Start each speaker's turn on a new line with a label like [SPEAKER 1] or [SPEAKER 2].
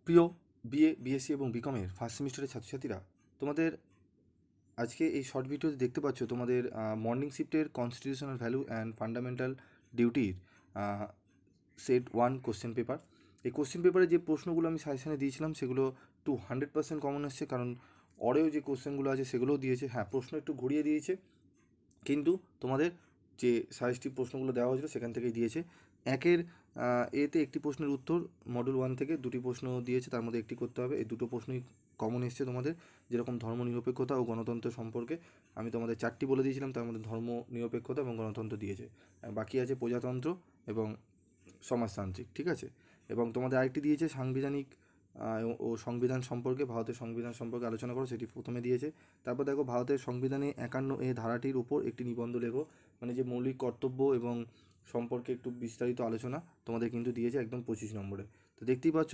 [SPEAKER 1] প্রিয় BA, BSc এবং বিকমের first সেমিস্টারের ছাত্রছাত্রীরা, তোমাদের আজকে এই শর্ট ভিডিওতে দেখতে পাচ্ছ তোমাদের মর্নিং শিফটের কনস্টিটিউশনাল ভ্যালু অ্যান্ড ফান্ডামেন্টাল ডিউটির সেট 1 কোশ্চেন পেপার। এই কোশ্চেন পেপারে যে প্রশ্নগুলো আমি সাজেশনে দিয়েছিলাম সেগুলো 100% কমন এসছে, কারণ অরেও যে কোশ্চেনগুলো আছে সেগুলোও দিয়েছে। হ্যাঁ, প্রশ্ন একটু ঘুরিয়ে দিয়েছে, কিন্তু তোমাদের যে সাজেস্টিভ প্রশ্নগুলো দেওয়া হয়েছিল সেখান থেকেই দিয়েছে। একের এতে একটি প্রশ্নের উত্তর মডেল 1 থেকে দুটি প্রশ্ন দিয়েছে, তার মধ্যে একটি করতে হবে। এই দুটো প্রশ্নই কমন এসছে তোমাদের, যেরকম ধর্মনিরপেক্ষতা ও গণতন্ত্র সম্পর্কে আমি তোমাদের 4টি বলে দিয়েছিলাম, তার মধ্যে ধর্মনিরপেক্ষতা এবং গণতন্ত্র দিয়েছে। বাকি আছে প্রজাতন্ত্র এবং সমাজতান্ত্রিক, ঠিক আছে। এবং তোমাদের আরেকটি দিয়েছে সাংবিধানিক ও সংবিধান সম্পর্কে, ভারতের সংবিধান সম্পর্কে আলোচনা করো, সেটি প্রথমে দিয়েছে। তারপর দেখো ভারতের সংবিধানে 51 ধারাটির উপর একটি নিবন্ধ লেখো, মানে যে মৌলিক কর্তব্য এবং সম্পর্কে একটু বিস্তারিত আলোচনা তোমাদের কিন্তু দিয়েছে একদম 25 নম্বরে। তো দেখতেই পাচ্ছ